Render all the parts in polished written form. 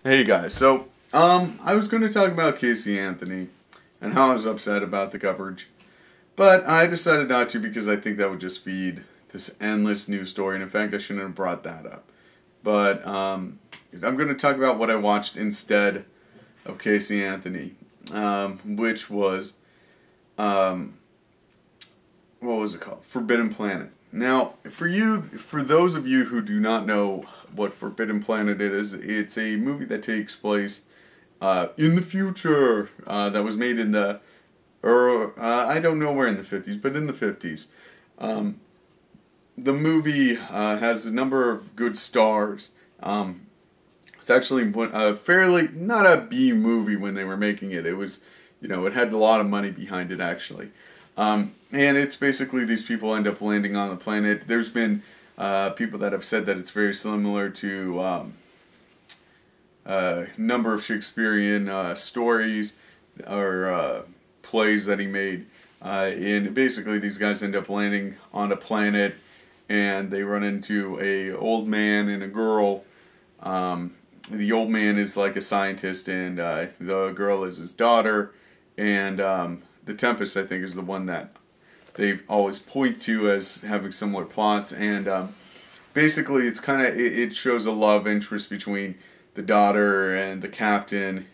Hey guys, I was going to talk about Casey Anthony and how I was upset about the coverage, but I decided not to because I think that would just feed this endless news story, and in fact I shouldn't have brought that up. But I'm going to talk about what I watched instead of Casey Anthony, which was, what was it called? Forbidden Planet. Now, for those of you who do not know what Forbidden Planet is, it's a movie that takes place in the future, that was made in I don't know where in the 50s, but in the 50s. The movie has a number of good stars. It's actually a fairly, not a B movie when they were making it. It was, it had a lot of money behind it, actually. And it's basically these people end up landing on the planet. There's been people that have said that it's very similar to a number of Shakespearean stories or plays that he made. And basically these guys end up landing on a planet and they run into a old man and a girl. The old man is like a scientist and the girl is his daughter. And The Tempest, I think, is the one that they always point to as having similar plots, and basically it's kind of, it shows a love interest between the daughter and the captain,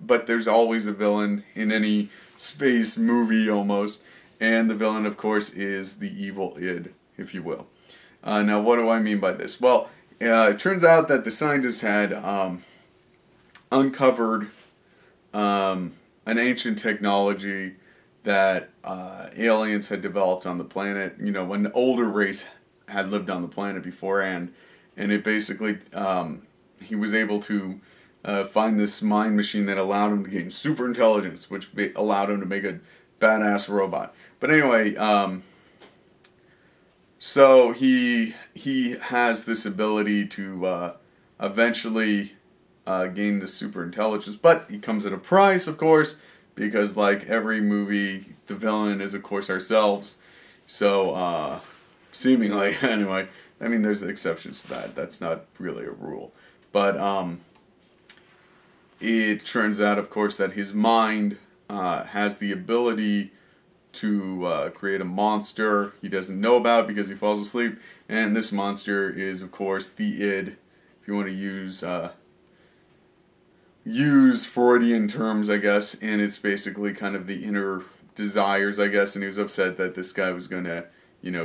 but there's always a villain in any space movie almost, and the villain, of course, is the evil id, if you will. Now, what do I mean by this? Well, it turns out that the scientists had uncovered an ancient technology that aliens had developed on the planet, when the older race had lived on the planet beforehand, and it basically, he was able to find this mind machine that allowed him to gain super intelligence, which allowed him to make a badass robot. But anyway, so he has this ability to eventually gain the super intelligence, but he comes at a price, of course, because like every movie, the villain is of course ourselves. So seemingly, anyway, I mean there's exceptions to that. That's not really a rule. But it turns out, of course, that his mind has the ability to create a monster he doesn't know about because he falls asleep, and this monster is, of course, the id, if you want to use Freudian terms, I guess, and it's basically kind of the inner desires, I guess, and he was upset that this guy was going to,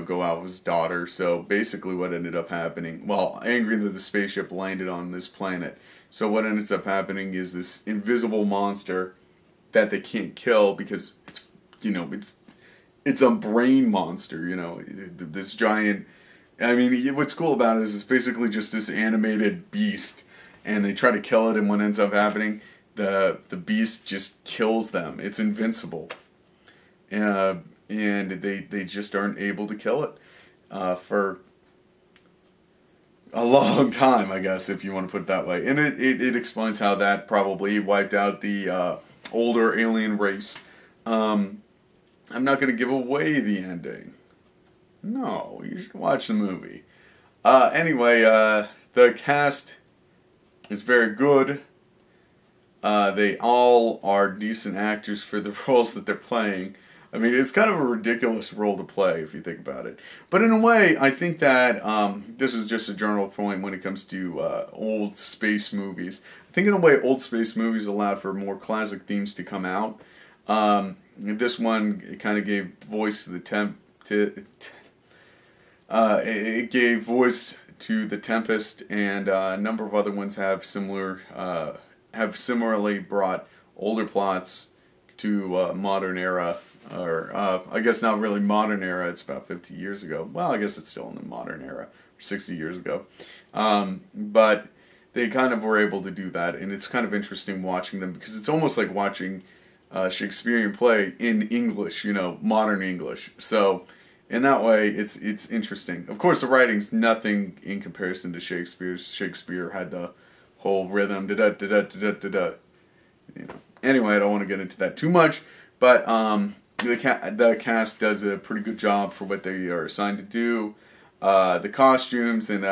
go out with his daughter. So basically what ended up happening, well, angry that the spaceship landed on this planet, so what ends up happening is this invisible monster that they can't kill because it's a brain monster, this giant, I mean, what's cool about it is it's basically just this animated beast, and they try to kill it, and what ends up happening, the beast just kills them. It's invincible. And they just aren't able to kill it for a long time, I guess, if you want to put it that way. And it explains how that probably wiped out the older alien race. I'm not going to give away the ending. No, you should watch the movie. Anyway, the cast is very good. They all are decent actors for the roles that they're playing. I mean, it's kind of a ridiculous role to play if you think about it. But in a way, I think that this is just a general point when it comes to old space movies. I think in a way, old space movies allowed for more classic themes to come out. This one kind of gave voice to the it gave voice to the Tempest, and a number of other ones have similarly brought older plots to modern era, or I guess not really modern era. It's about 50 years ago. Well, I guess it's still in the modern era, 60 years ago. But they kind of were able to do that, and it's kind of interesting watching them because it's almost like watching a Shakespearean play in English, modern English. So in that way, it's interesting. Of course, the writing's nothing in comparison to Shakespeare's. Shakespeare had the whole rhythm, da-da-da-da-da-da-da. Anyway, I don't want to get into that too much, but the cast does a pretty good job for what they are assigned to do. The costumes and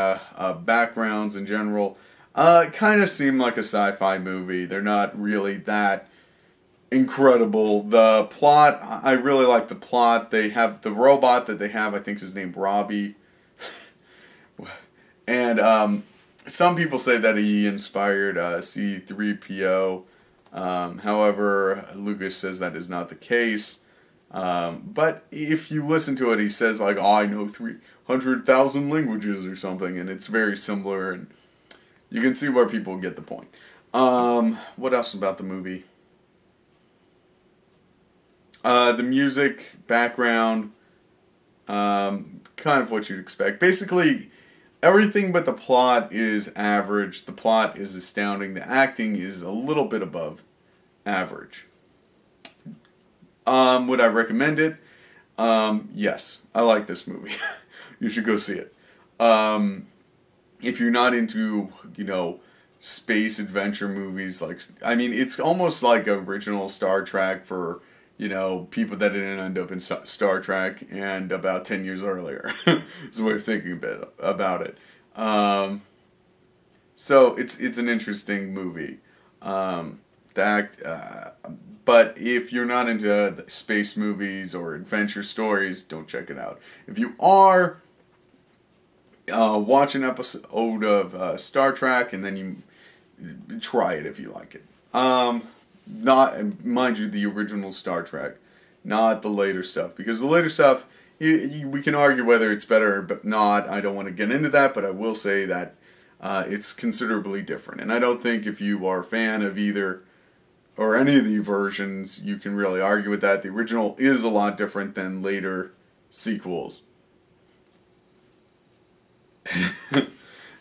backgrounds in general, Kind of seem like a sci-fi movie. They're not really that incredible. The plot, I really like the plot. They have the robot that they have, I think is named Robbie. And some people say that he inspired C-3PO. However, Lucas says that is not the case. But if you listen to it, he says like, oh, I know 300,000 languages or something, and it's very similar, and you can see where people get the point. What else about the movie? The music, background, kind of what you'd expect. Basically, everything but the plot is average. The plot is astounding. The acting is a little bit above average. Would I recommend it? Yes. I like this movie. You should go see it. If you're not into, space adventure movies, I mean, it's almost like original Star Trek for, people that didn't end up in Star Trek and about 10 years earlier. Is a way of thinking a bit about it. So it's an interesting movie. But if you're not into space movies or adventure stories, don't check it out. If you are, watch an episode of Star Trek and then you try it if you like it. Not, mind you, the original Star Trek, not the later stuff, because the later stuff, we can argue whether it's better or not. I don't want to get into that, but I will say that it's considerably different. And I don't think if you are a fan of either or any of the versions, you can really argue with that. The original is a lot different than later sequels.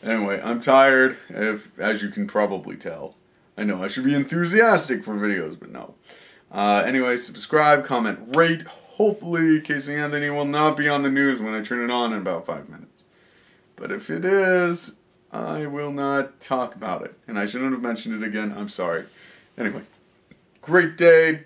Anyway, I'm tired, as you can probably tell. I know I should be enthusiastic for videos, but no. Anyway, subscribe, comment, rate. Hopefully, Casey Anthony will not be on the news when I turn it on in about 5 minutes. But if it is, I will not talk about it. And I shouldn't have mentioned it again. I'm sorry. Anyway, great day.